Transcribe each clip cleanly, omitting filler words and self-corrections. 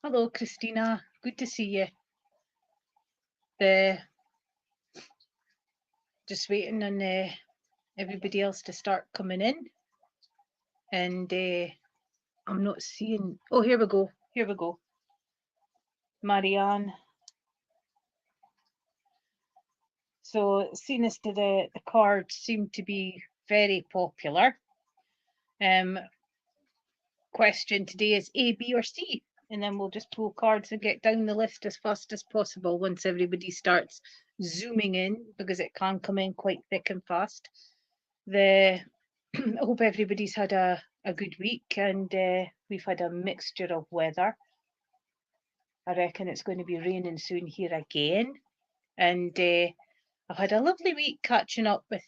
Hello, Christina. Good to see you. Just waiting on everybody else to start coming in, and I'm not seeing. Oh, here we go. Here we go. Marianne. So, seeing as to the cards seem to be very popular. Question today is A, B, or C, and then we'll just pull cards and get down the list as fast as possible once everybody starts zooming in, because it can come in quite thick and fast. I hope everybody's had a good week, and we've had a mixture of weather. I reckon it's going to be raining soon here again, and I've had a lovely week catching up with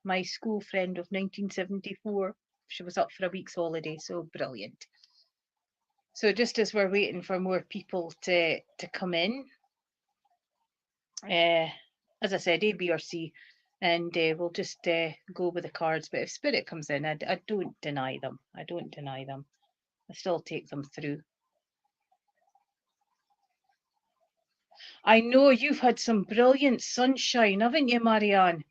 my school friend of 1974. She was up for a week's holiday, so brilliant. So just as we're waiting for more people to come in, as I said, A, B, or C, and we'll just go with the cards. But if Spirit comes in, I don't deny them. I don't deny them. I still take them through. I know you've had some brilliant sunshine, haven't you, Marianne?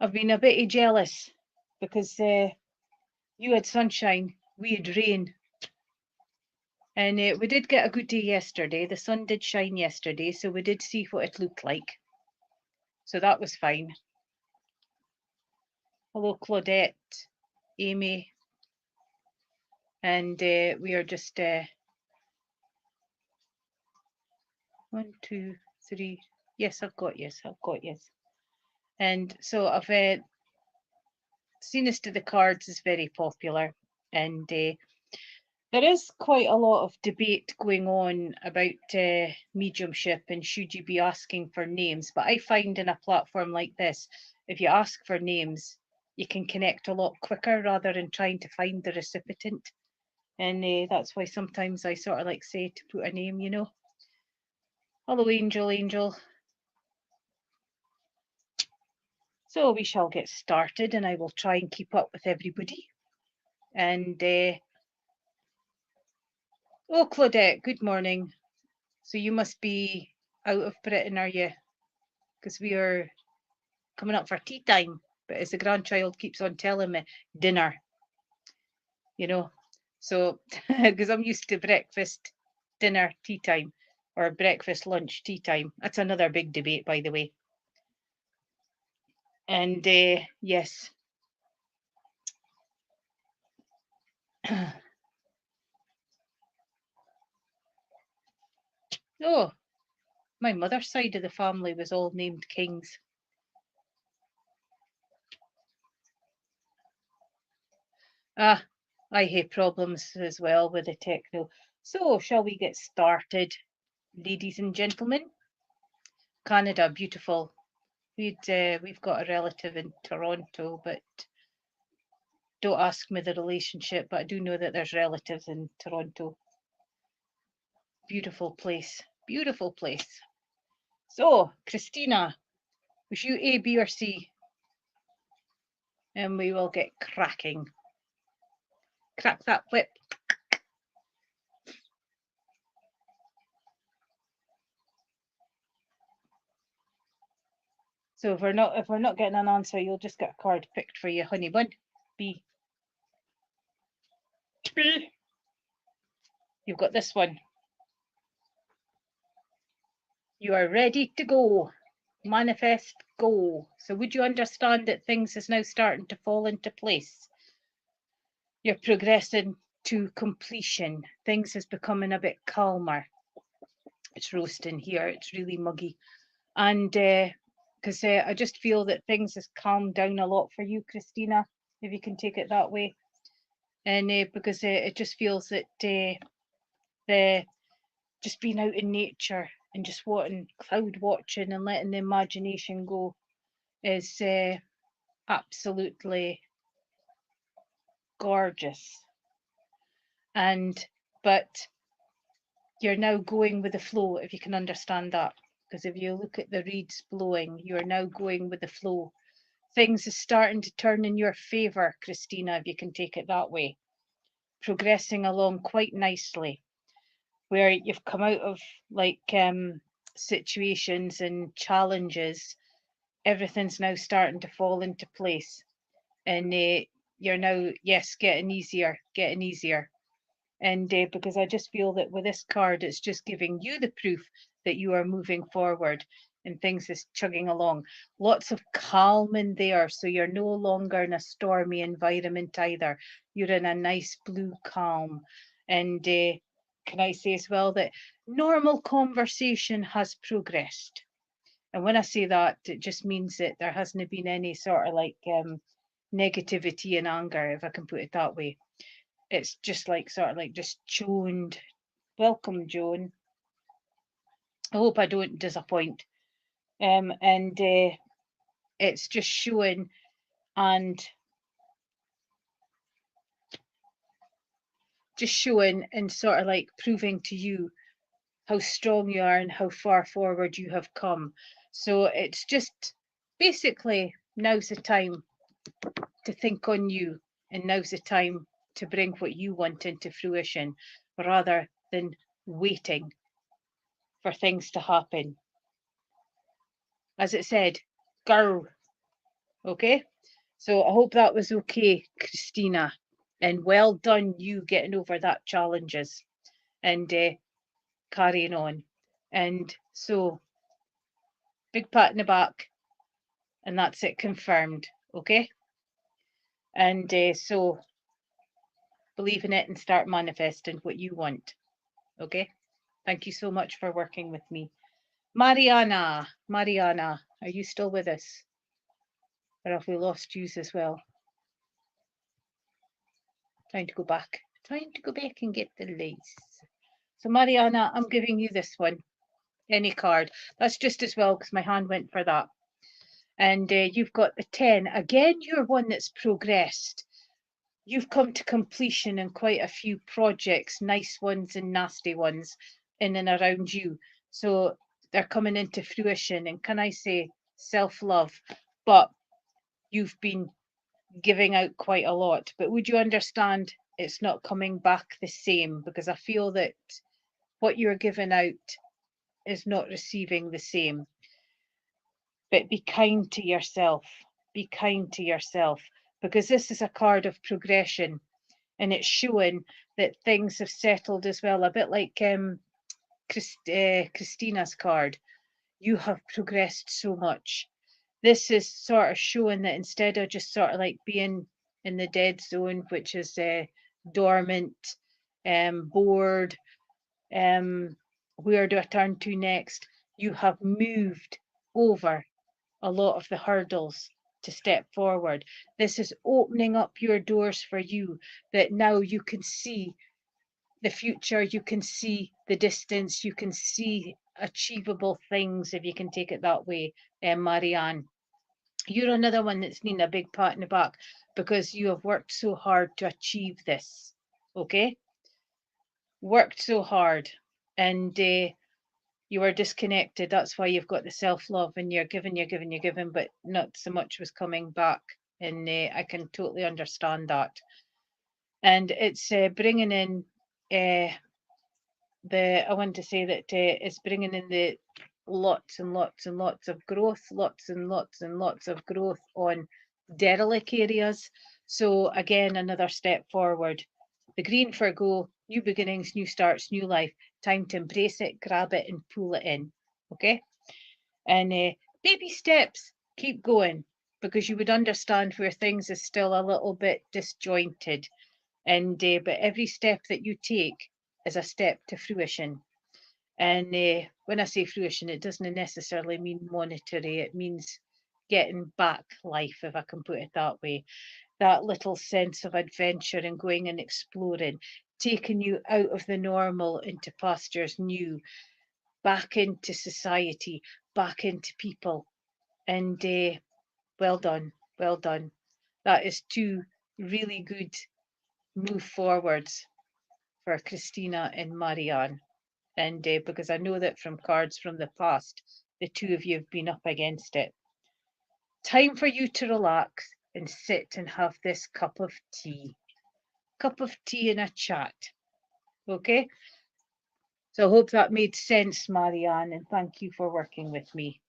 I've been a bit jealous because you had sunshine, we had rain. And we did get a good day yesterday. The sun did shine yesterday, so we did see what it looked like. So that was fine. Hello, Claudette, Amy. And we are just 1, 2, 3. Yes, I've got yes. And so I've seen as to the cards is very popular, and there is quite a lot of debate going on about mediumship and should you be asking for names. But I find in a platform like this, if you ask for names, you can connect a lot quicker rather than trying to find the recipient. And that's why sometimes I sort of like say to put a name, you know. Hello, Angel. So we shall get started, and I will try and keep up with everybody. And oh, Claudette, good morning. So you must be out of Britain, are you? Because we are coming up for tea time. But as the grandchild keeps on telling me, dinner. You know, so because I'm used to breakfast, dinner, tea time, or breakfast, lunch, tea time. That's another big debate, by the way. And yes. Oh, my mother's side of the family was all named kings. I hate problems as well with the techno. So, shall we get started, ladies and gentlemen? Canada, beautiful. We've got a relative in Toronto, but don't ask me the relationship. But I do know that there's relatives in Toronto. Beautiful place. Beautiful place. So, Christina, was you A, B, or C? And we will get cracking. Crack that whip. So if we're not getting an answer, you'll just get a card picked for you, honey bun. B. B. You've got this one. You are ready to go. Manifest, go. So would you understand that things is now starting to fall into place? You're progressing to completion. Things is becoming a bit calmer. It's roasting here. It's really muggy. And because I just feel that things has calmed down a lot for you, Christina, if you can take it that way. And because it just feels that the just being out in nature and just wanting cloud watching and letting the imagination go is absolutely gorgeous. But you're now going with the flow, if you can understand that, because if you look at the reeds blowing, you're now going with the flow. Things are starting to turn in your favor, Christina, if you can take it that way, progressing along quite nicely. where you've come out of like situations and challenges. Everything's now starting to fall into place, and you're now, yes, getting easier, getting easier. And because I just feel that with this card, it's just giving you the proof that you are moving forward and things is chugging along. Lots of calm in there, so you're no longer in a stormy environment either. You're in a nice blue calm. And can I say as well that normal conversation has progressed? And when I say that, it just means that there hasn't been any sort of like negativity and anger, if I can put it that way. It's just like sort of like just Joan. Welcome, Joan. I hope I don't disappoint. And it's just showing and sort of like proving to you how strong you are and how far forward you have come. So it's just basically now's the time to think on you, and now's the time to bring what you want into fruition rather than waiting for things to happen. As it said, go. Okay, so I hope that was okay, Christina, and well done you getting over that challenges and carrying on. And so big pat in the back, and that's it, confirmed. Okay, and so believe in it and start manifesting what you want. Okay, thank you so much for working with me. Mariana, are you still with us, or have we lost you as well? Trying to go back and get the lace. So Mariana, I'm giving you this one, any card. That's just as well because my hand went for that. And you've got the 10. Again, you're one that's progressed. You've come to completion in quite a few projects, nice ones and nasty ones in and around you. So they're coming into fruition. And can I say self-love? But you've been giving out quite a lot. But would you understand it's not coming back the same? Because I feel that what you're giving out is not receiving the same. But be kind to yourself. Be kind to yourself, because this is a card of progression, and it's showing that things have settled as well. A bit like Christina's card. You have progressed so much. This is sort of showing that instead of just sort of like being in the dead zone, which is dormant, bored, where do I turn to next? You have moved over a lot of the hurdles to step forward. This is opening up your doors for you, that now you can see the future, you can see the distance, you can see achievable things, if you can take it that way, Marianne. You're another one that's needing a big pat in the back because you have worked so hard to achieve this. Okay? Worked so hard, and you were disconnected. That's why you've got the self-love, and you're giving, but not so much was coming back. And I can totally understand that. And it's bringing in I want to say that it's bringing in the lots and lots and lots of growth, lots and lots and lots of growth on derelict areas. So again, another step forward. The green for go, new beginnings, new starts, new life. Time to embrace it, grab it, and pull it in. Okay? And baby steps, keep going, because you would understand where things is still a little bit disjointed. And but every step that you take is a step to fruition. And when I say fruition, it doesn't necessarily mean monetary. It means getting back life, if I can put it that way. That little sense of adventure and going and exploring, taking you out of the normal into pastures new, back into society, back into people. And well done, well done. That is two really good move forwards for Christina and Marianne. And because I know that from cards from the past, the two of you have been up against it. Time for you to relax and sit and have this cup of tea. Cup of tea and a chat. Okay? So I hope that made sense, Marianne, and thank you for working with me.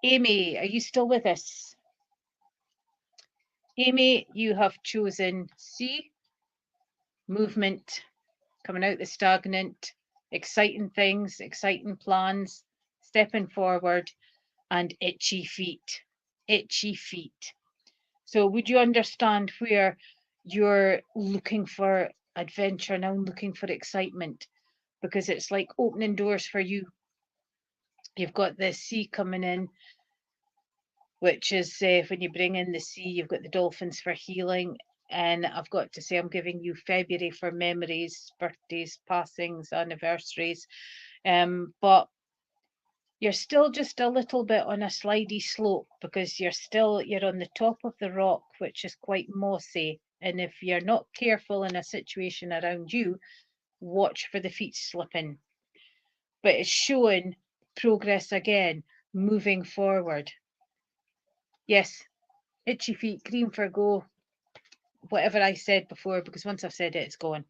Amy, are you still with us? Amy, you have chosen C, movement, coming out the stagnant, exciting things, exciting plans, stepping forward, and itchy feet. Itchy feet. So would you understand where you're looking for adventure now, looking for excitement? Because it's like opening doors for you. You've got the sea coming in, which is when you bring in the sea, you've got the dolphins for healing. And I've got to say, I'm giving you February for memories, birthdays, passings, anniversaries. But you're still just a little bit on a slidey slope because you're on the top of the rock, which is quite mossy. And if you're not careful in a situation around you, watch for the feet slipping. But it's showing progress again, moving forward. Yes, itchy feet, green for go, whatever I said before, because once I've said it, it's gone.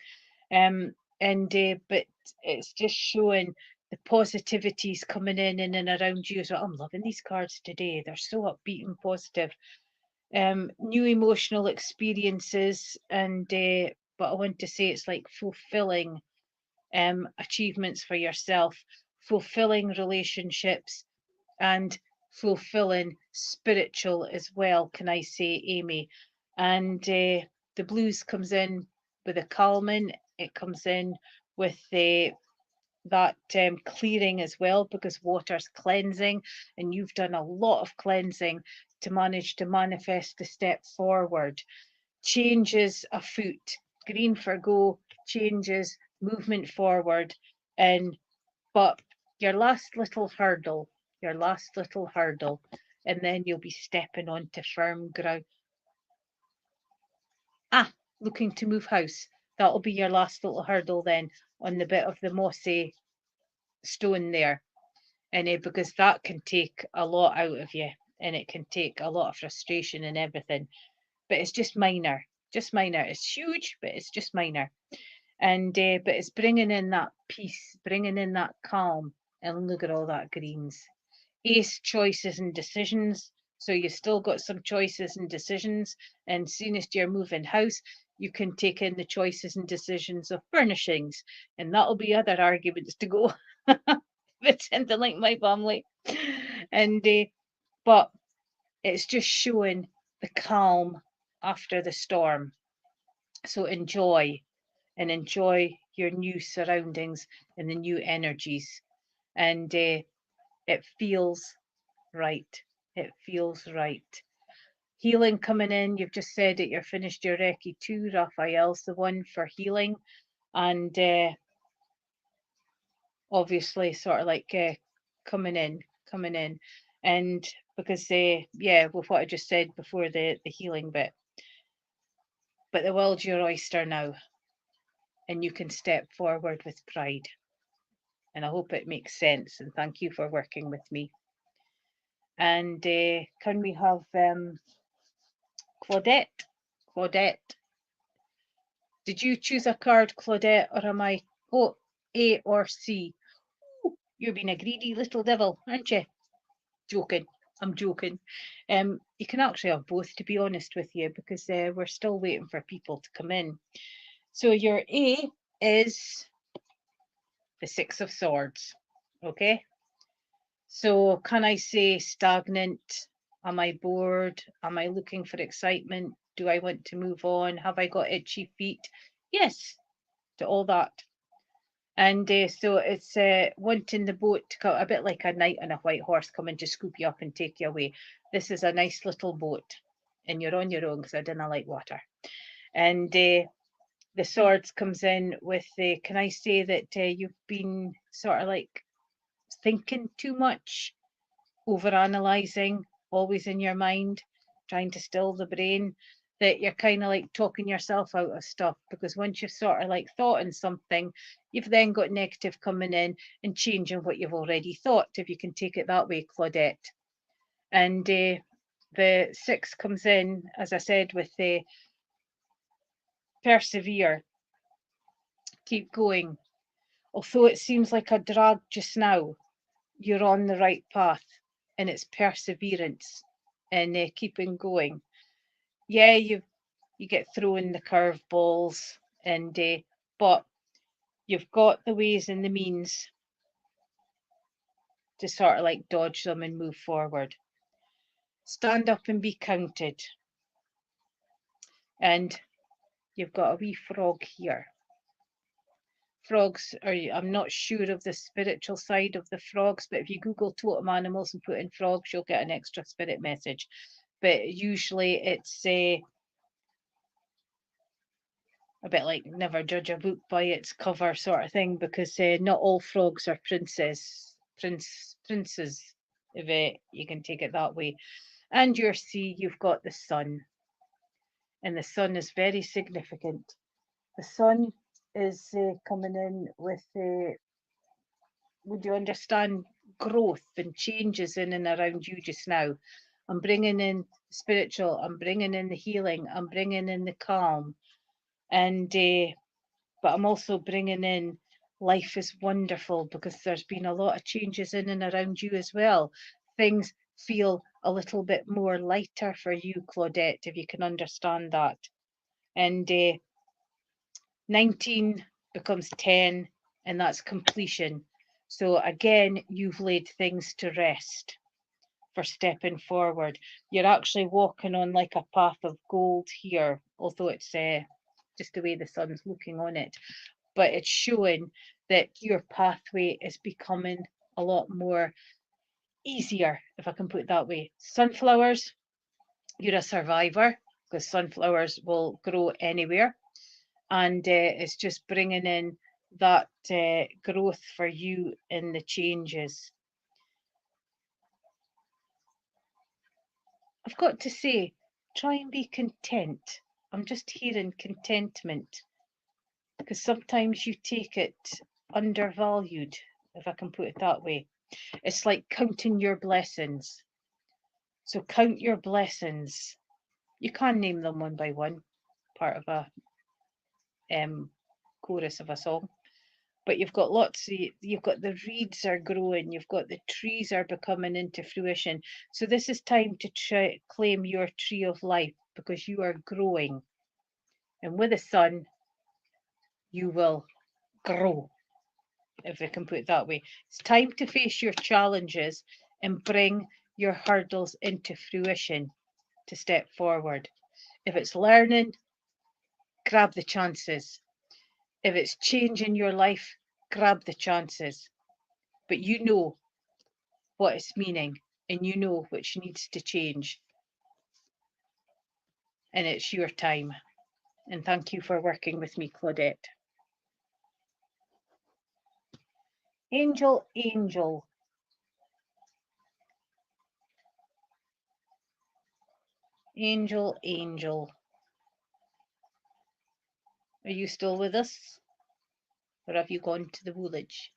But it's just showing the positivities coming in and around you as well. I'm loving these cards today. They're so upbeat and positive. New emotional experiences, and but I want to say it's like fulfilling achievements for yourself, fulfilling relationships, and fulfilling spiritual as well, can I say, Amy? And the blues comes in with a calming, it comes in with that clearing as well, because water's cleansing, and you've done a lot of cleansing to manage to manifest the step forward. Changes afoot, green for go, changes, movement forward, but your last little hurdle, and then you'll be stepping onto firm ground. Looking to move house. That'll be your last little hurdle then, on the bit of the mossy stone there. And because that can take a lot out of you, and it can take a lot of frustration and everything. But it's just minor. It's huge, but it's just minor. And but it's bringing in that peace, bringing in that calm. And look at all that greens. Ace, choices and decisions. So you still got some choices and decisions. And soon as you're moving house, you can take in the choices and decisions of furnishings. And that'll be other arguments to go. It's something like my family. And but it's just showing the calm after the storm. So enjoy your new surroundings and the new energies. And it feels right. It feels right. Healing coming in. You've just said that you're finished your Reiki 2. Raphael's the one for healing. And obviously sort of like coming in. And because with what I just said before, the healing bit. But the world's your oyster now. And you can step forward with pride. And I hope it makes sense. And thank you for working with me. And can we have Claudette? Claudette. Did you choose a card, Claudette, or am I A or C? Ooh, you're being a greedy little devil, aren't you? Joking. I'm joking. You can actually have both, to be honest with you, because we're still waiting for people to come in. So your A is the Six of Swords. Okay. So can I say stagnant? Am I bored? Am I looking for excitement? Do I want to move on? Have I got itchy feet? Yes, to all that. And so it's wanting the boat to come, a bit like a knight on a white horse coming to scoop you up and take you away. This is a nice little boat, and you're on your own because I didn't like water. And the swords comes in with the, can I say that you've been sort of like thinking too much, over analysing, always in your mind, trying to still the brain, that you're kind of like talking yourself out of stuff, because once you've sort of like thought in something, you've then got negative coming in and changing what you've already thought, if you can take it that way, Claudette. And the 6 comes in, as I said, with the persevere, keep going. Although it seems like a drag just now, you're on the right path, and it's perseverance and keeping going. Yeah, you get thrown the curveballs, and but you've got the ways and the means to sort of like dodge them and move forward. Stand up and be counted. And you've got a wee frog here. Frogs are, I'm not sure of the spiritual side of the frogs, but if you Google totem animals and put in frogs, you'll get an extra spirit message. But usually it's a bit like never judge a book by its cover sort of thing, because not all frogs are princes, if you can take it that way. And your sea, you've got the sun, and the sun is very significant. The sun is coming in with, would you understand, growth and changes in and around you just now. I'm bringing in spiritual, I'm bringing in the healing, I'm bringing in the calm, and but I'm also bringing in life is wonderful, because there's been a lot of changes in and around you as well. Things feel a little bit more lighter for you, Claudette, if you can understand that. And 19 becomes 10, and that's completion. So again, you've laid things to rest for stepping forward. You're actually walking on like a path of gold here, although it's just the way the sun's looking on it. But it's showing that your pathway is becoming a lot more easier, if I can put it that way. Sunflowers, you're a survivor, because sunflowers will grow anywhere. And it's just bringing in that growth for you in the changes. I've got to say, try and be content. I'm just hearing contentment, because sometimes you take it undervalued, if I can put it that way. It's like counting your blessings. So count your blessings. You can name them one by one, part of a chorus of a song. But you've got lots of, you've got the reeds are growing, you've got the trees are becoming into fruition. So this is time to claim your tree of life, because you are growing. And with the sun, you will grow, if I can put it that way. It's time to face your challenges and bring your hurdles into fruition to step forward. If it's learning, grab the chances. If it's changing your life, grab the chances. But you know what it's meaning, and you know which needs to change. And it's your time. And thank you for working with me, Claudette. Angel, angel. Angel, angel. Are you still with us? Or have you gone to the village?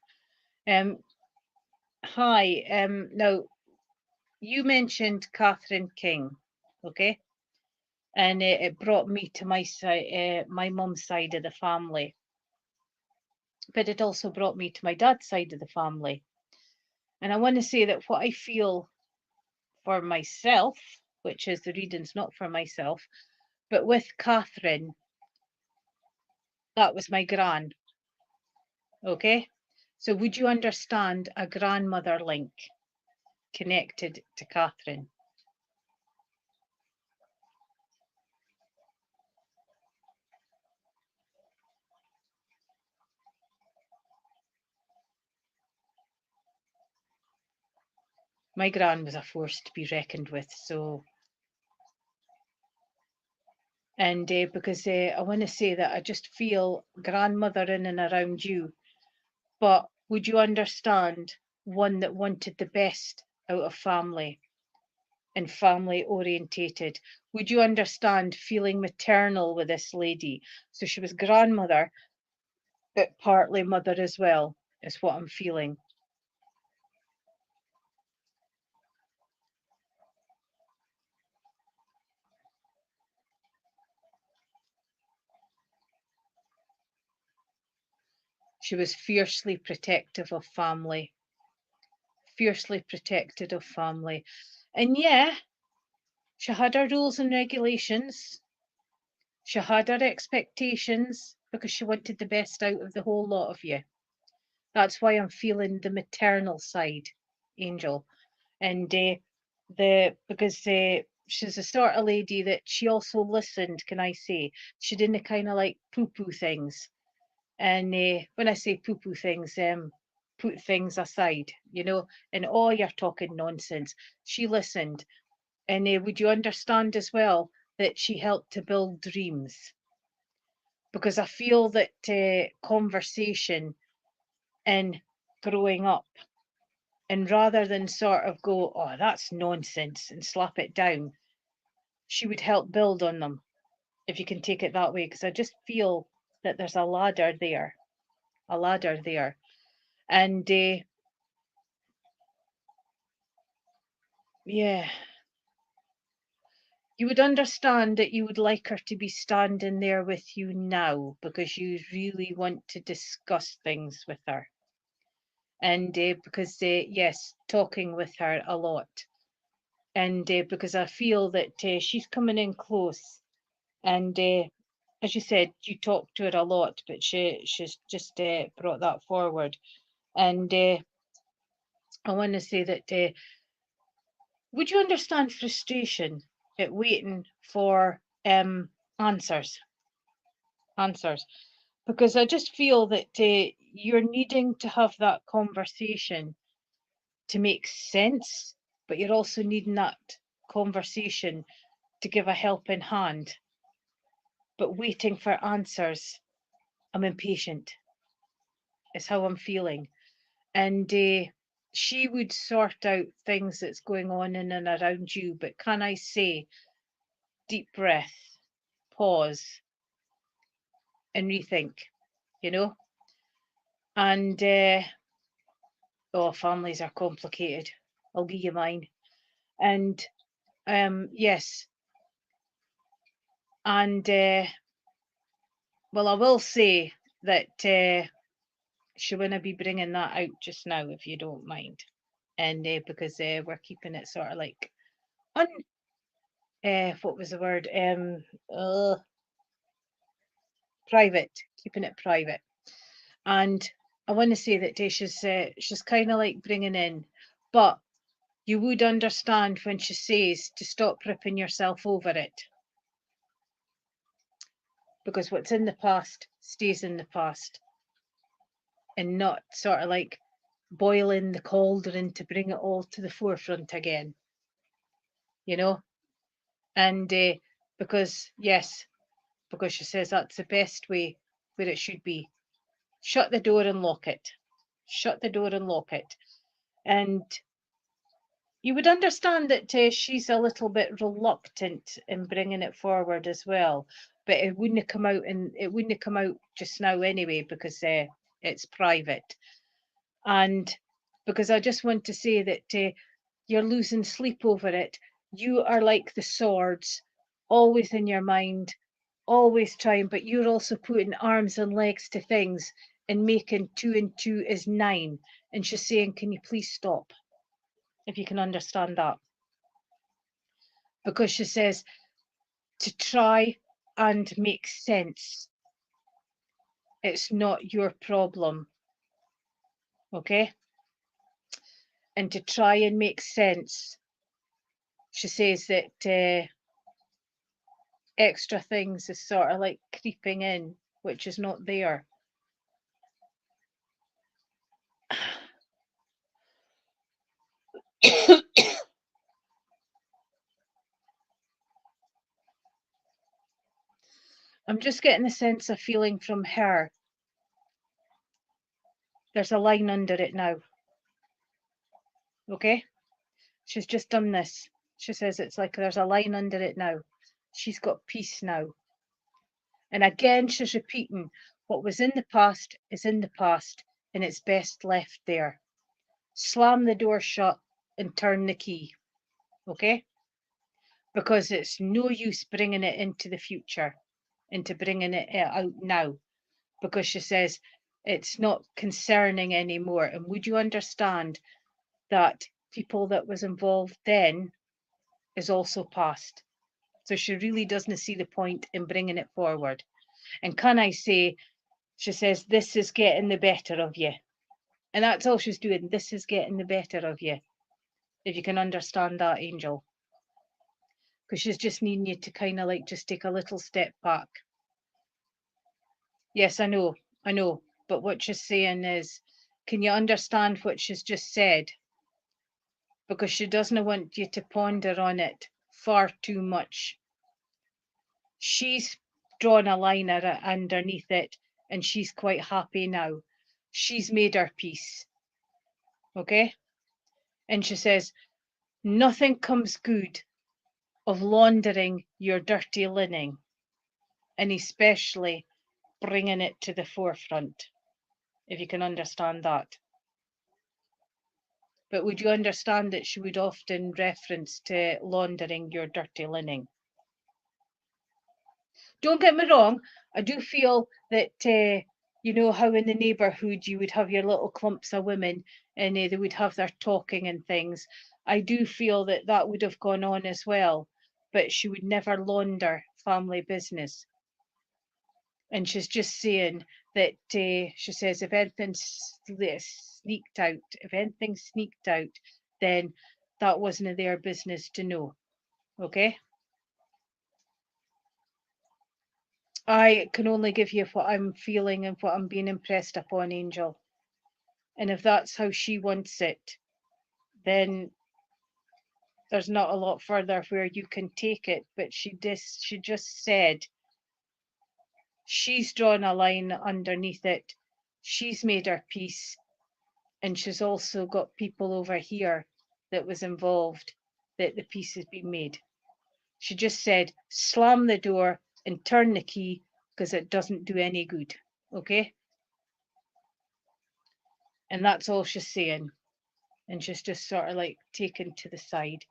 Hi. Now, you mentioned Catherine King, okay? And it brought me to my side, my mum's side of the family. But it also brought me to my dad's side of the family. And I want to say that what I feel for myself, which is the readings not for myself, but with Catherine, that was my gran. Okay? So would you understand a grandmother link connected to Catherine? My gran was a force to be reckoned with, so. And because I want to say that I just feel grandmother in and around you, but would you understand one that wanted the best out of family and family orientated? Would you understand feeling maternal with this lady? So she was grandmother, but partly mother as well, is what I'm feeling. She was fiercely protective of family. Fiercely protected of family. And yeah, she had her rules and regulations. She had her expectations because she wanted the best out of the whole lot of you. That's why I'm feeling the maternal side, Angel. And because she's the sort of lady that she also listened, can I say? She didn't kind of like poo-poo things. And when I say poo-poo things, put things aside, and oh, you're talking nonsense. She listened. And would you understand as well that she helped to build dreams? Because I feel that conversation and growing up, and rather than sort of go, oh, that's nonsense, and slap it down, she would help build on them, if you can take it that way. Because I just feel that there's a ladder there, a ladder there. And yeah, you would understand that you would like her to be standing there with you now because you really want to discuss things with her. And because, yes, talking with her a lot. And because I feel that she's coming in close. And as you said, you talk to her a lot, but she's just brought that forward. And I want to say that would you understand frustration at waiting for answers? Answers. Because I just feel that you're needing to have that conversation to make sense, but you're also needing that conversation to give a helping hand. But waiting for answers, I'm impatient, is how I'm feeling. And she would sort out things that's going on in and around you. But can I say, deep breath, pause, and rethink, you know? And oh, families are complicated. I'll give you mine. And yes. And well, I will say that she wouldn't be bringing that out just now, if you don't mind. And because we're keeping it sort of like what was the word? Private, keeping it private. And I want to say that she's kind of like bringing in, but you would understand when she says to stop ripping yourself over it, because what's in the past stays in the past, and not sort of like boiling the cauldron to bring it all to the forefront again, and because yes, because she says that's the best way where it should be. Shut the door and lock it. Shut the door and lock it. And you would understand that she's a little bit reluctant in bringing it forward as well, but it wouldn't have come out, and it wouldn't have come out just now anyway, because it's private. And because I just want to say that you're losing sleep over it. You are like the swords, always in your mind, always trying, but you're also putting arms and legs to things and making 2 and 2 is 9. And she's saying, can you please stop? If you can understand that. Because she says to try and make sense. It's not your problem. Okay? And to try and make sense. She says that extra things is sort of like creeping in, which is not there. I'm just getting the sense of feeling from her. There's a line under it now. Okay? She's just done this. She says it's like there's a line under it now. She's got peace now. And again, she's repeating, what was in the past is in the past, and it's best left there. Slam the door shut and turn the key. Okay? Because it's no use bringing it into the future, into bringing it out now. Because she says, It's not concerning anymore. And would you understand that people that was involved then is also past? So she really doesn't see the point in bringing it forward. And can I say, she says, this is getting the better of you. And that's all she's doing. This is getting the better of you. If you can understand that, Angel. Because she's just needing you to kind of like just take a little step back. Yes, I know. But what she's saying is, can you understand what she's just said? Because she doesn't want you to ponder on it far too much. She's drawn a line underneath it, and she's quite happy now. She's made her peace. Okay? And she says, nothing comes good of laundering your dirty linen, and especially bringing it to the forefront, if you can understand that. But would you understand that she would often reference to laundering your dirty linen? Don't get me wrong, I do feel that, you know how in the neighbourhood you would have your little clumps of women and they would have their talking and things. I do feel that that would have gone on as well, but she would never launder family business. And she's just saying that, she says, if anything's sneaked out, then that wasn't their business to know. Okay? I can only give you what I'm feeling and what I'm being impressed upon, Angel. And if that's how she wants it, then there's not a lot further where you can take it. But she just said she's drawn a line underneath it. She's made her peace. And she's also got people over here that was involved that the peace has been made. She just said, slam the door and turn the key because it doesn't do any good. Okay? And that's all she's saying. And she's just sort of like taken to the side.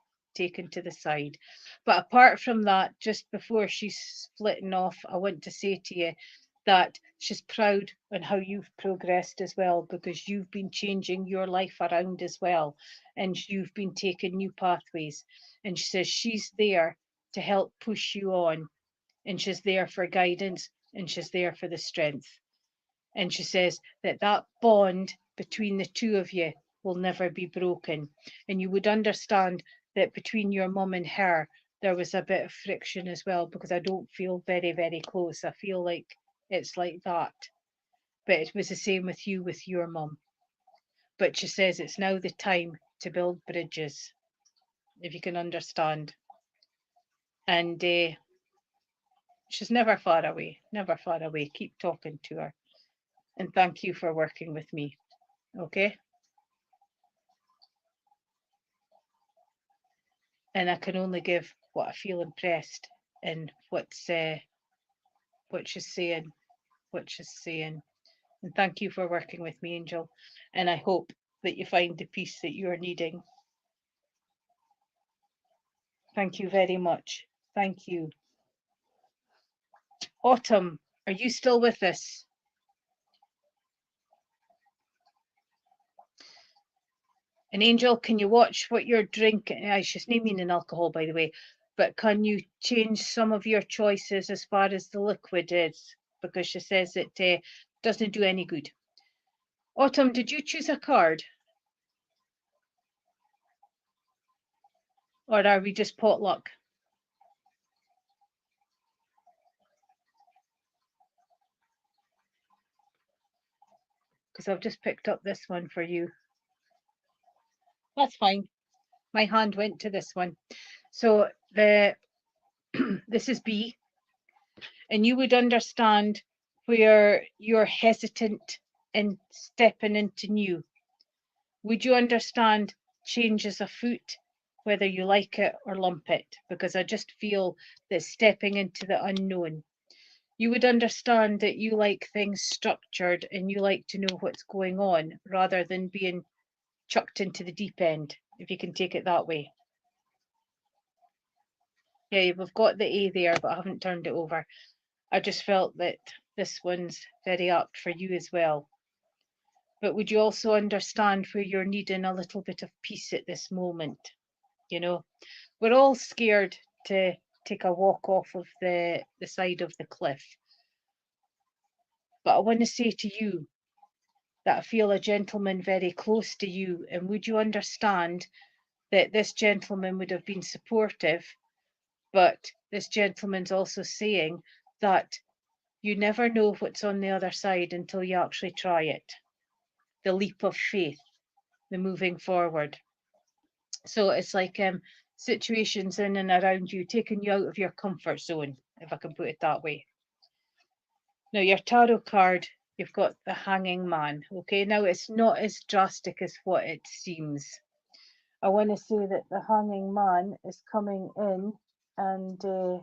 But apart from that, just before she's splitting off, I want to say to you that she's proud on how you've progressed as well, because you've been changing your life around as well, and you've been taking new pathways. And she says she's there to help push you on, and she's there for guidance, and she's there for the strength. And she says that that bond between the two of you will never be broken. And you would understand that between your mum and her, there was a bit of friction as well, because I don't feel very, very close. I feel like it's like that. But it was the same with you, with your mum. But she says it's now the time to build bridges, if you can understand. And she's never far away, never far away. Keep talking to her. And thank you for working with me. Okay? And I can only give what I feel impressed in what she's saying, And thank you for working with me, Angel. And I hope that you find the peace that you're needing. Thank you very much. Thank you. Autumn, are you still with us? And Angel, can you watch what you're drinking? She's not meaning alcohol, by the way, but can you change some of your choices as far as the liquid is? Because she says it doesn't do any good. Autumn, did you choose a card? Or are we just potluck? Because I've just picked up this one for you. That's fine. My hand went to this one. So this is B. And you would understand where you're hesitant in stepping into new. Would you understand changes afoot, whether you like it or lump it? Because I just feel that stepping into the unknown. You would understand that you like things structured and you like to know what's going on rather than being chucked into the deep end, if you can take it that way. Yeah, we've got the A there, but I haven't turned it over. I just felt that this one's very apt for you as well. but would you also understand where you're needing a little bit of peace at this moment? You know, we're all scared to take a walk off of the side of the cliff. But I want to say to you that I feel a gentleman very close to you, and would you understand that this gentleman would have been supportive, but this gentleman's also saying that you never know what's on the other side until you actually try it. The leap of faith, the moving forward. So it's like situations in and around you, taking you out of your comfort zone, if I can put it that way. Now, your tarot card, you've got the Hanging Man. Okay, now it's not as drastic as what it seems. I want to say that the Hanging Man is coming in, and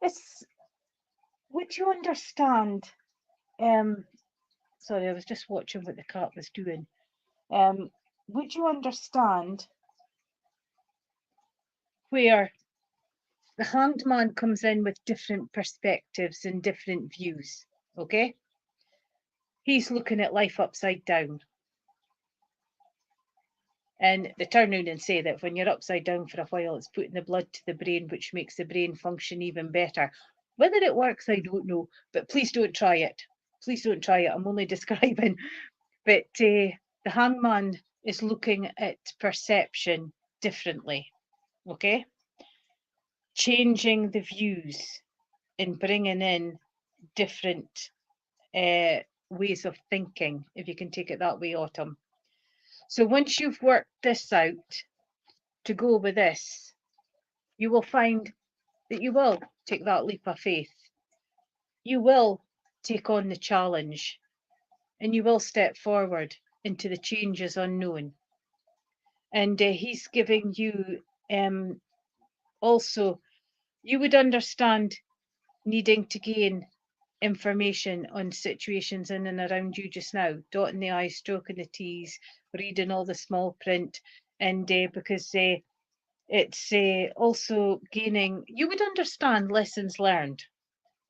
it's, would you understand? Sorry, I was just watching what the cat was doing. Would you understand where the Hanged Man comes in with different perspectives and different views? Okay, he's looking at life upside down. And they turn around and say that when you're upside down for a while, it's putting the blood to the brain, which makes the brain function even better. Whether it works, I don't know, but please don't try it. Please don't try it. I'm only describing. But the hangman is looking at perception differently, okay? Changing the views and bringing in different ways of thinking, if you can take it that way, Autumn. So once you've worked this out to go with this, you will find that you will take that leap of faith. You will take on the challenge, and you will step forward into the changes unknown. And he's giving you also, you would understand needing to gain information on situations in and around you just now, dotting the I's, stroking the T's, reading all the small print, and because it's also gaining, you would understand lessons learned,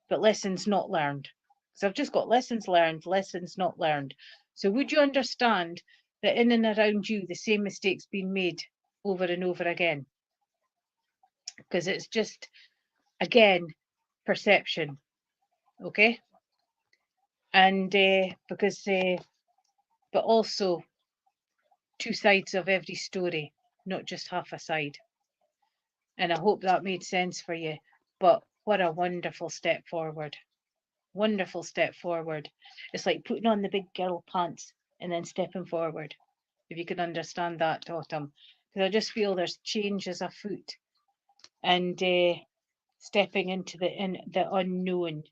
but lessons not learned. So I've just got lessons learned, lessons not learned. So would you understand that in and around you, the same mistakes being made over and over again? Because it's just, again, perception, okay? And because, but also two sides of every story, not just half a side. And I hope that made sense for you. But what a wonderful step forward. Wonderful step forward. It's like putting on the big girl pants and then stepping forward, if you can understand that, Autumn. Because I just feel there's changes afoot, and stepping into the unknown.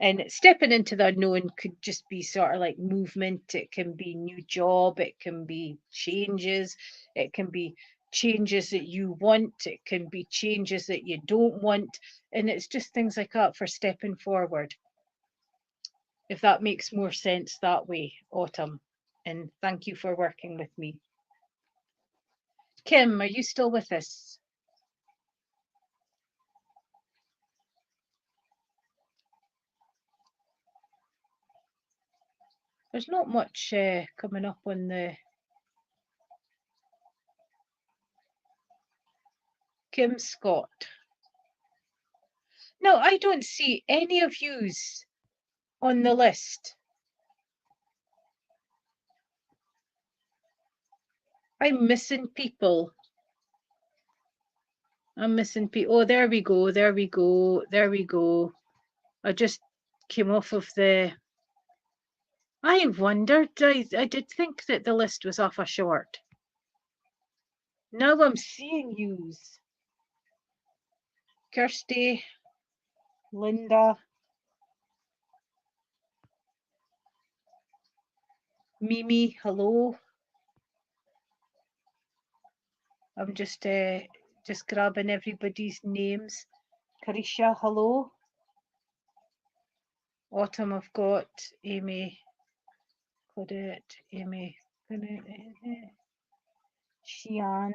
And stepping into the unknown could just be sort of like movement. It can be new job. It can be changes. It can be changes that you want. It can be changes that you don't want. And it's just things like that for stepping forward. If that makes more sense that way, Autumn. And thank you for working with me. Kim, are you still with us? There's not much coming up on the... Kim Scott. No, I don't see any of yous on the list. I'm missing people. I'm missing people. Oh, there we go. There we go. There we go. I just came off of the... I wondered. I did think that the list was off a short. Now I'm seeing yous. Kirsty, Linda, Mimi, hello. I'm just grabbing everybody's names. Carisha, hello. Autumn, I've got Amy, Claudette, Amy, Shean.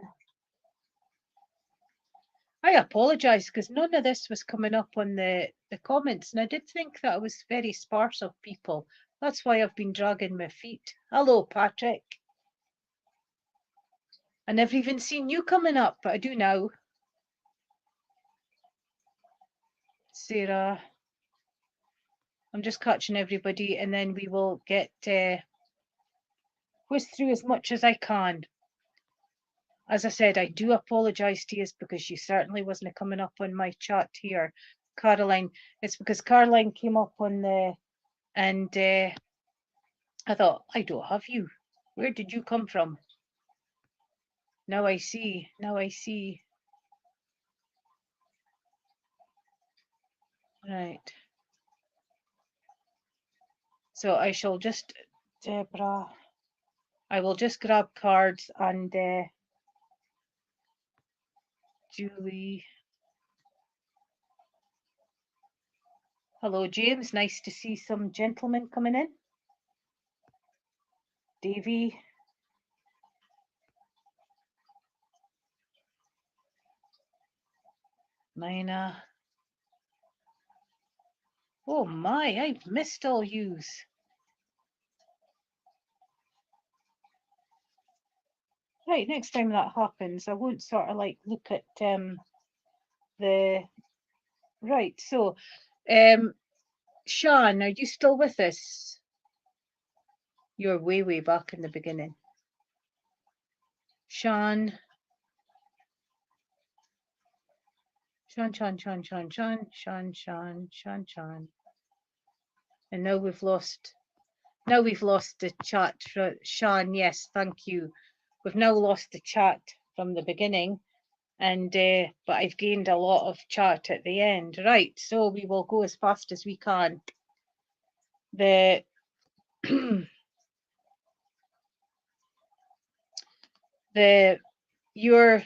I apologise because none of this was coming up on the comments, and I did think that it was very sparse of people. That's why I've been dragging my feet. Hello, Patrick. I never even seen you coming up, but I do now. Sarah. I'm just catching everybody, and then we will get whiz through as much as I can. As I said, I do apologise to you because you certainly wasn't coming up on my chat here. Caroline, it's because Caroline came up on the, and I thought, I don't have you. Where did you come from? Now I see, now I see. Right. So I shall just, Deborah, I will just grab cards and Julie. Hello, James. Nice to see some gentlemen coming in. Davy. Mina. Oh my, I've missed all yous. Right, next time that happens, I won't sort of like look at the... Right, so, Sean, are you still with us? You're way, way back in the beginning. Sean. Sean. And now we've lost the chat. Sean, yes, thank you. We've now lost the chat from the beginning, and but I've gained a lot of chat at the end. Right, so we will go as fast as we can. The you're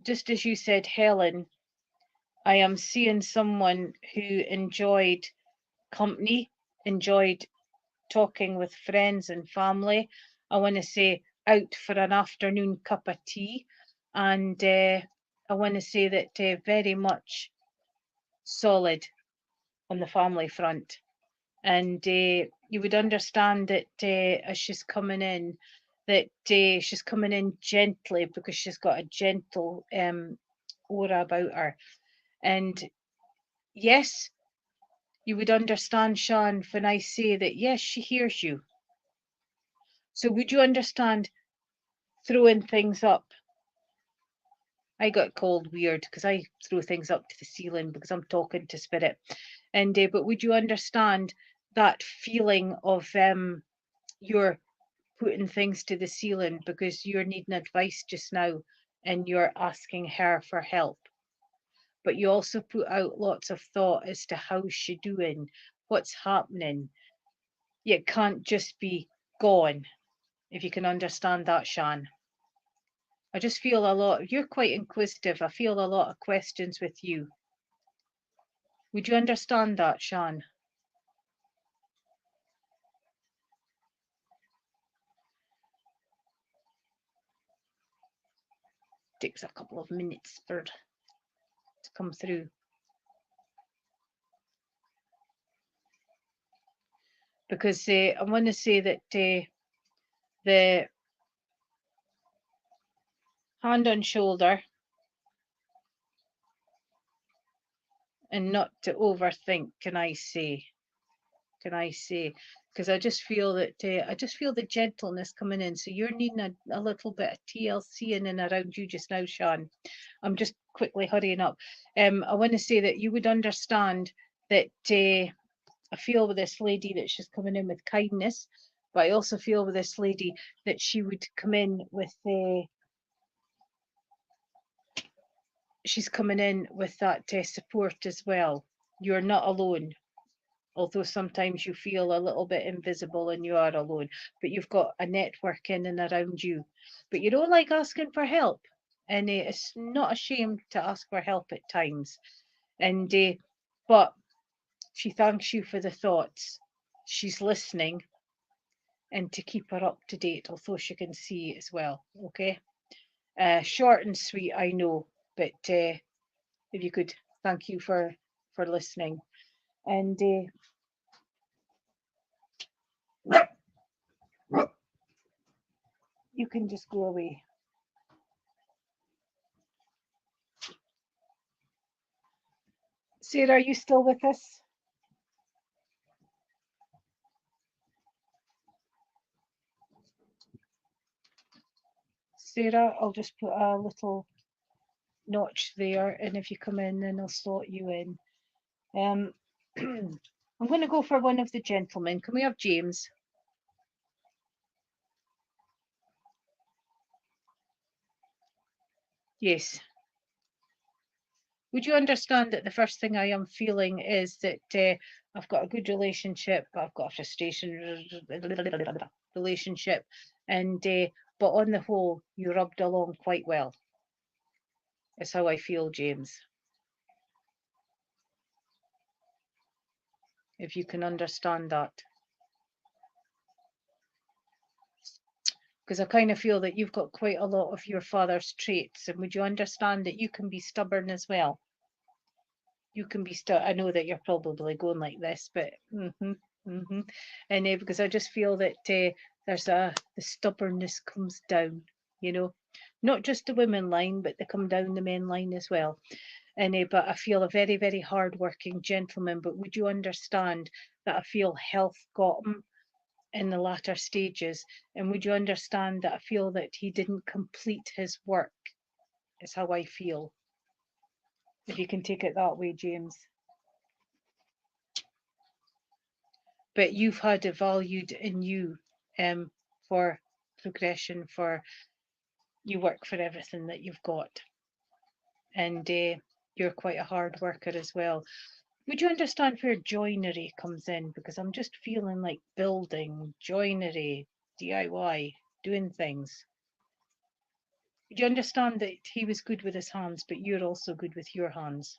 just as you said, Helen, I am seeing someone who enjoyed company, enjoyed talking with friends and family. I want to say out for an afternoon cup of tea, and I want to say that very much solid on the family front. And you would understand that as she's coming in, that she's coming in gently because she's got a gentle aura about her. And yes, you would understand, Sean, when I say that, yes, she hears you. So would you understand throwing things up? I got called weird because I throw things up to the ceiling because I'm talking to spirit. And but would you understand that feeling of you're putting things to the ceiling because you're needing advice just now and you're asking her for help? But you also put out lots of thought as to how she's doing, what's happening. You can't just be gone, if you can understand that, Shan. I just feel a lot, you're quite inquisitive. I feel a lot of questions with you. Would you understand that, Shan? Takes a couple of minutes for it to come through. Because I want to say that the hand on shoulder and not to overthink, can I say, because I just feel that I just feel the gentleness coming in. So you're needing a little bit of TLC in and around you just now, Sean. I'm just quickly hurrying up. I want to say that you would understand that I feel with this lady that she's coming in with kindness, but I also feel with this lady that she would come in with she's coming in with that support as well. You're not alone, although sometimes you feel a little bit invisible and you are alone, but you've got a network in and around you. But you don't like asking for help, and it's not a shame to ask for help at times. And but she thanks you for the thoughts. She's listening, and to keep her up to date, although she can see as well. Okay, short and sweet, I know. But if you could, thank you for listening. And you can just go away. Sarah, are you still with us? Sarah, I'll just put a little notch there, and if you come in, then I'll slot you in. I'm going to go for one of the gentlemen. Can we have James? Yes. Would you understand that the first thing I am feeling is that I've got a good relationship, I've got a frustration relationship, and but on the whole, you rubbed along quite well. Is how I feel, James. If you can understand that. Because I kind of feel that you've got quite a lot of your father's traits, and would you understand that you can be stubborn as well? You can be I know that you're probably going like this, but and because I just feel that there's the stubbornness comes down, you know, not just the women line, but they come down the men line as well. And but I feel a very, very hard-working gentleman. But would you understand that I feel health got him in the latter stages? And would you understand that I feel that he didn't complete his work? Is how I feel. If you can take it that way, James. But you've had it valued in you for progression, for you work for everything that you've got, and you're quite a hard worker as well. Would you understand where joinery comes in? Because I'm just feeling like building, joinery, DIY, doing things. Would you understand that he was good with his hands, but you're also good with your hands?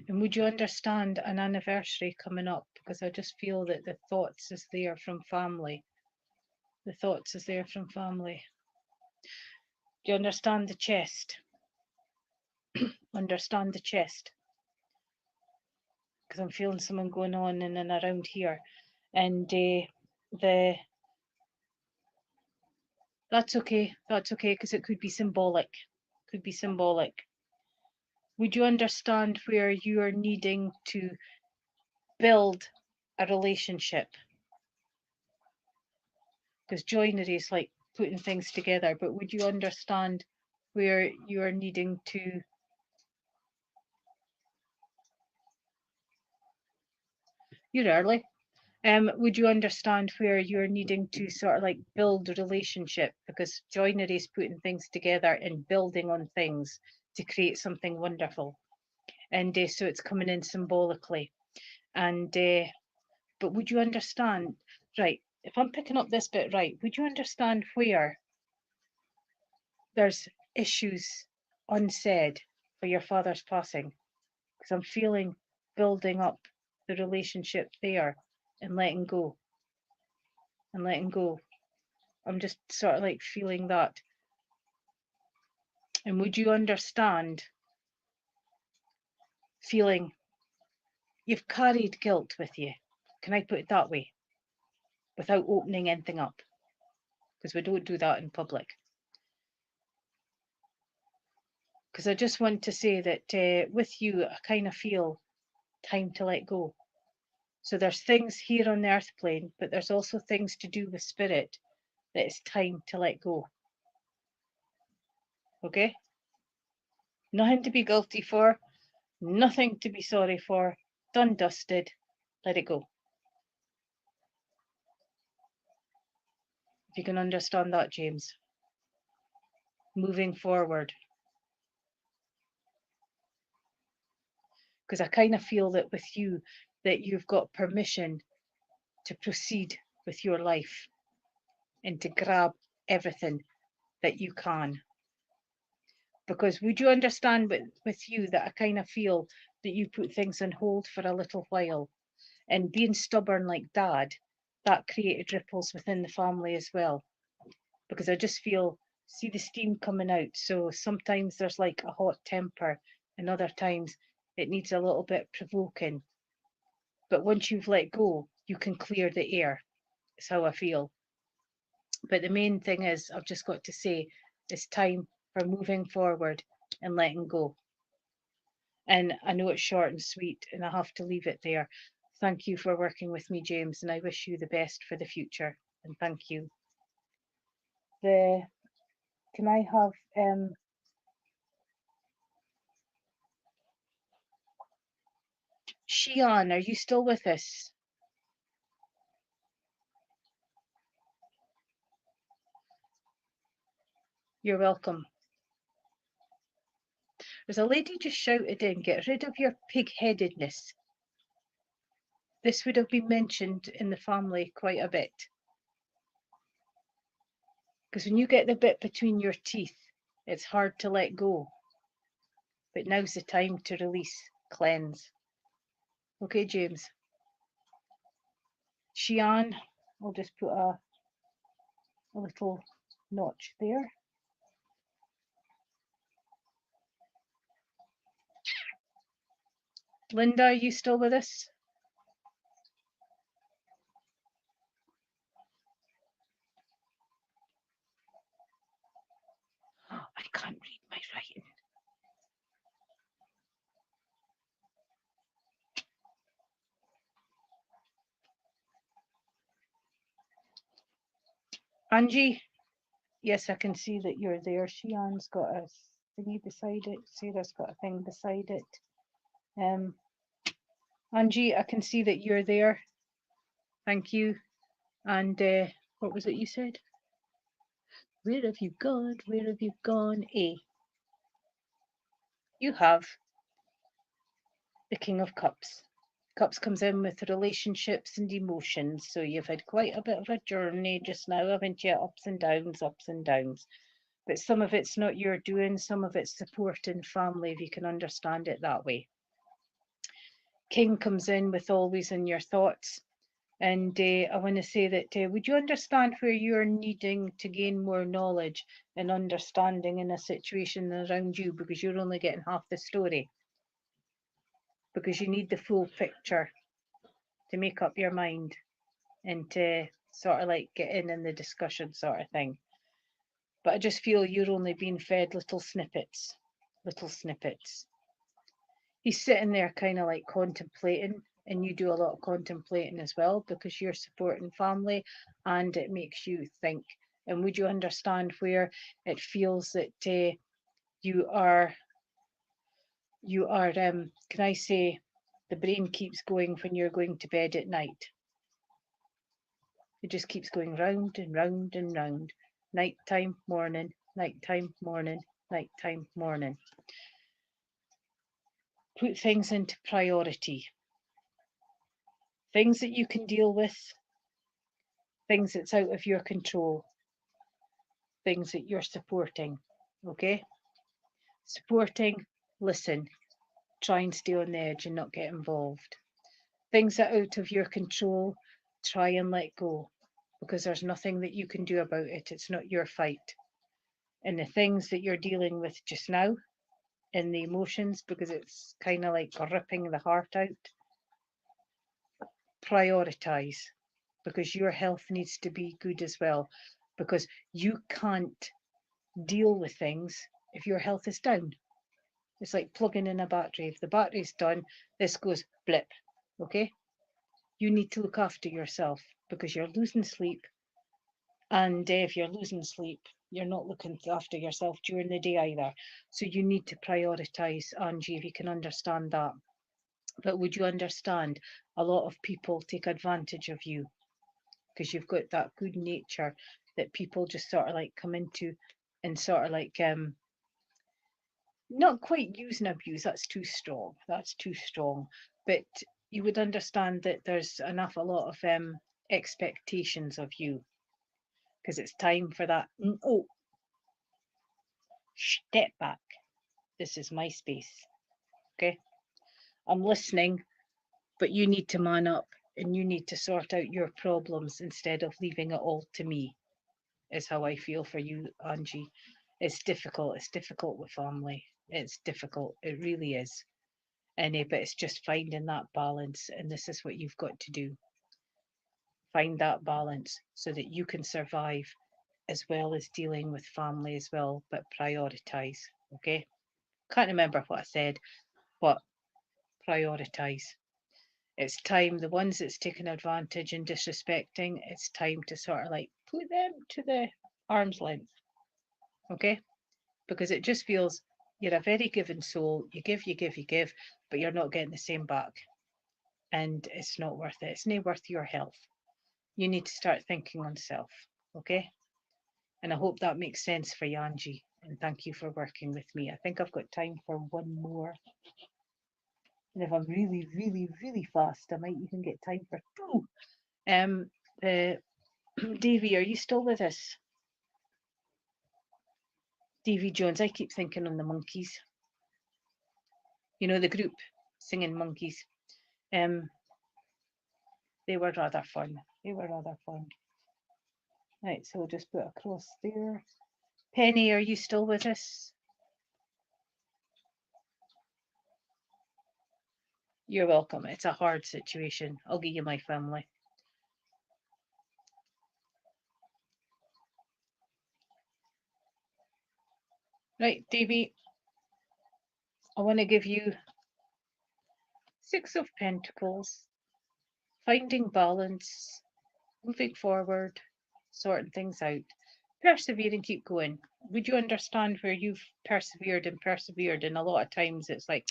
And would you understand an anniversary coming up? Because I just feel that the thoughts is there from family. The thoughts is there from family. Do you understand the chest? Understand the chest? Because I'm feeling something going on in and around here. And that's okay. That's okay, because it could be symbolic. Could be symbolic. Would you understand where you are needing to build a relationship? Because joinery is like putting things together, but would you understand where you are needing to you're early. Would you understand where you're needing to sort of like build a relationship? Because joinery is putting things together and building on things to create something wonderful. And so it's coming in symbolically. And but would you understand, right, if I'm picking up this bit right, would you understand where there's issues unsaid for your father's passing? Because I'm feeling building up the relationship there and letting go. And letting go. I'm just sort of like feeling that. And would you understand feeling you've carried guilt with you? Can I put it that way? Without opening anything up. Because we don't do that in public. Because I just want to say that with you, I kind of feel time to let go. So there's things here on the earth plane, but there's also things to do with spirit that it's time to let go. Okay? Nothing to be guilty for, nothing to be sorry for, done, dusted, let it go. If you can understand that, James. Moving forward. Because I kind of feel that with you, that you've got permission to proceed with your life and to grab everything that you can. Because would you understand with you that I kind of feel that you put things on hold for a little while, and being stubborn like dad, that created ripples within the family as well. because I just feel, see the steam coming out. So sometimes there's like a hot temper, and other times it needs a little bit provoking. But once you've let go, you can clear the air. It's how I feel. But the main thing is, I've just got to say, it's time for moving forward and letting go. And I know it's short and sweet, and I have to leave it there. Thank you for working with me, James, and I wish you the best for the future. And thank you. Can I have Shian, are you still with us? You're welcome. There's a lady just shouted in, get rid of your pig-headedness. This would have been mentioned in the family quite a bit. Because when you get the bit between your teeth, it's hard to let go. But now's the time to release, cleanse. Okay, James. Shian, I'll just put a little notch there. Linda, are you still with us? Oh, I can't read my writing. Angie, yes, I can see that you're there. Shian's got a thingy beside it. Sarah's got a thing beside it. Angie, I can see that you're there. Thank you. And what was it you said? Where have you gone? Where have you gone? You have the King of Cups. Cups comes in with relationships and emotions. So you've had quite a bit of a journey just now, haven't you? Ups and downs, ups and downs. But some of it's not your doing, some of it's supporting family, if you can understand it that way. King comes in with always in your thoughts. And I want to say that, would you understand where you're needing to gain more knowledge and understanding in a situation around you, because you're only getting half the story? Because you need the full picture to make up your mind and to sort of like get in the discussion sort of thing. But I just feel you're only being fed little snippets, little snippets. He's sitting there kind of like contemplating, and you do a lot of contemplating as well because you're supporting family and it makes you think. And would you understand where it feels that you are, can I say, the brain keeps going when you're going to bed at night? It just keeps going round and round and round. Nighttime, morning, nighttime, morning, nighttime, morning. Put things into priority. Things that you can deal with, things that's out of your control, things that you're supporting. Okay? Supporting, listen, try and stay on the edge and not get involved. Things that are out of your control, try and let go, because there's nothing that you can do about it. It's not your fight. And the things that you're dealing with just now, in the emotions, because it's kind of like ripping the heart out, prioritize, because your health needs to be good as well, because you can't deal with things if your health is down. It's like plugging in a battery. If the battery's done, this goes blip. Okay? You need to look after yourself because you're losing sleep. And if you're losing sleep, you're not looking after yourself during the day either. So you need to prioritize, Angie, if you can understand that. But would you understand, a lot of people take advantage of you because you've got that good nature that people just sort of like come into and sort of like not quite use and abuse, that's too strong, but you would understand that there's a lot of expectations of you, because it's time for that. Oh, step back, this is my space. Okay, I'm listening, but you need to man up and you need to sort out your problems instead of leaving it all to me. is how I feel for you, Angie. It's difficult. It's difficult with family. It's difficult. It really is. And but it's just finding that balance. And this is what you've got to do. Find that balance so that you can survive as well as dealing with family as well, but prioritize. Okay. Can't remember what I said, but prioritize. It's time, the ones that's taken advantage and disrespecting, it's time to sort of like put them to the arm's length. Okay. Because it just feels you're a very giving soul. You give, you give, you give, but you're not getting the same back. And it's not worth it. It's not worth your health. You need to start thinking on self. Okay. And I hope that makes sense for you, Angie. And thank you for working with me. I think I've got time for one more. And if I'm really, really, really fast, I might even get time for two. Davy, are you still with us? Davy Jones, I keep thinking on the Monkeys. You know, the group singing Monkeys. They were rather fun. They were rather fun. Right, so we'll just put across there. Penny, are you still with us? You're welcome. It's a hard situation. I'll give you my family. Right, Davy, I want to give you Six of Pentacles, finding balance, moving forward, sorting things out. Persevere and keep going. Would you understand where you've persevered and persevered? And a lot of times it's like,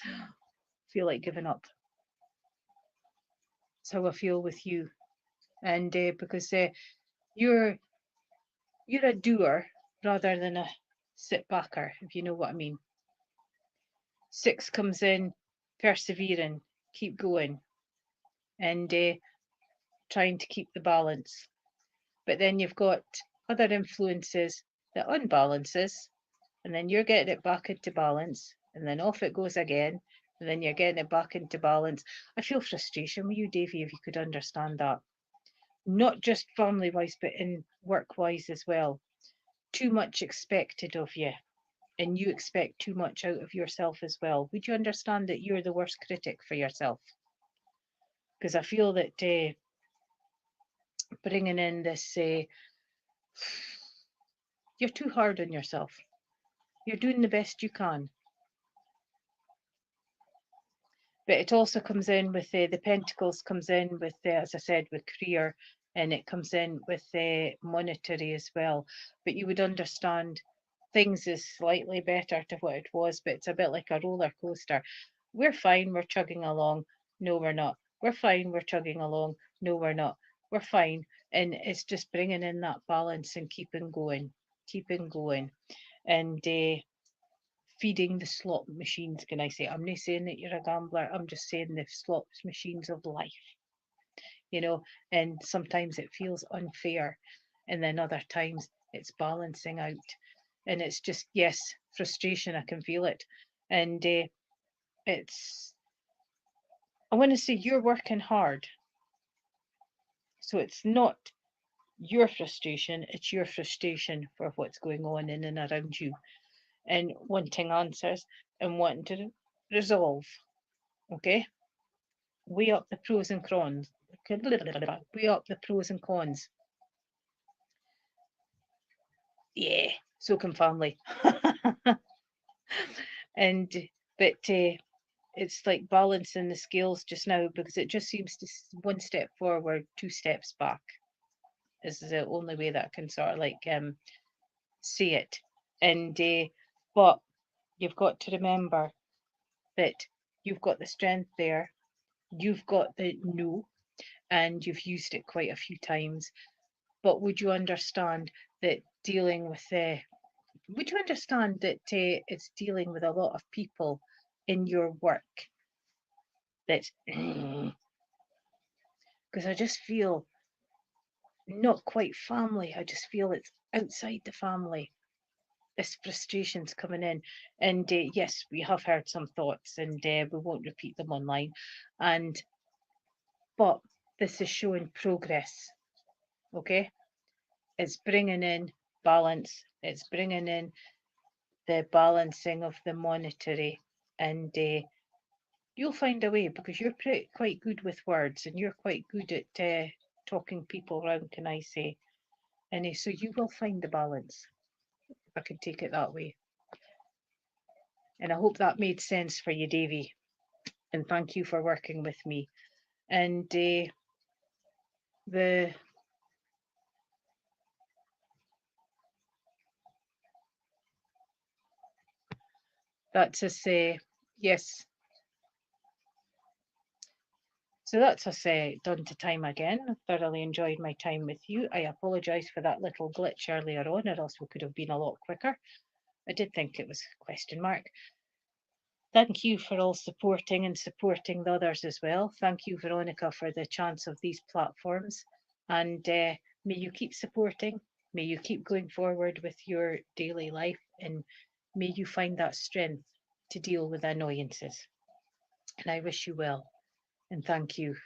feel like giving up. That's how I feel with you. And because you're a doer rather than a sit backer, if you know what I mean. Six comes in, persevering, keep going, and trying to keep the balance. But then you've got other influences that unbalances, and then you're getting it back into balance, and then off it goes again, and then you're getting it back into balance. I feel frustration with you, Davy, if you could understand that. Not just family wise, but in work wise as well. Too much expected of you, and you expect too much out of yourself as well. Would you understand that you're the worst critic for yourself? Because I feel that bringing in this, you're too hard on yourself. You're doing the best you can. But it also comes in with the Pentacles comes in with, as I said, with career, and it comes in with monetary as well. But you would understand things is slightly better to what it was, but it's a bit like a roller coaster. We're fine, we're chugging along. No, we're not. We're fine, we're chugging along. No, we're not. We're fine. And it's just bringing in that balance and keeping going, and feeding the slot machines, can I say? I'm not saying that you're a gambler, I'm just saying the slot machines of life, you know, and sometimes it feels unfair, and then other times it's balancing out. And it's just, yes, frustration, I can feel it. And it's, I want to say you're working hard. So it's not your frustration, it's your frustration for what's going on in and around you, and wanting answers and wanting to resolve. Okay, weigh up the pros and cons. Weigh up the pros and cons. Yeah, so can family. And but it's like balancing the scales just now, because it just seems to one step forward, two steps back. Is the only way that I can sort of like see it. And but you've got to remember that you've got the strength there, you've got the no, and you've used it quite a few times. But would you understand that dealing with would you understand that it's dealing with a lot of people in your work that, because I just feel not quite family, I just feel it's outside the family. This frustration's coming in, and yes, we have heard some thoughts, and we won't repeat them online, and but this is showing progress. Okay, it's bringing in balance. It's bringing in the balancing of the monetary, and you'll find a way, because you're quite good with words, and you're quite good at talking people around, can I say? And so you will find the balance, if I could take it that way. And I hope that made sense for you, Davy. And thank you for working with me. And that's us. Yes. So that's us done to time again. Thoroughly enjoyed my time with you. I apologise for that little glitch earlier on, or else we could have been a lot quicker. I did think it was a question mark. Thank you for all supporting and supporting the others as well. Thank you, Veronica, for the chance of these platforms. And may you keep supporting. May you keep going forward with your daily life, and may you find that strength to deal with annoyances. And I wish you well. And thank you.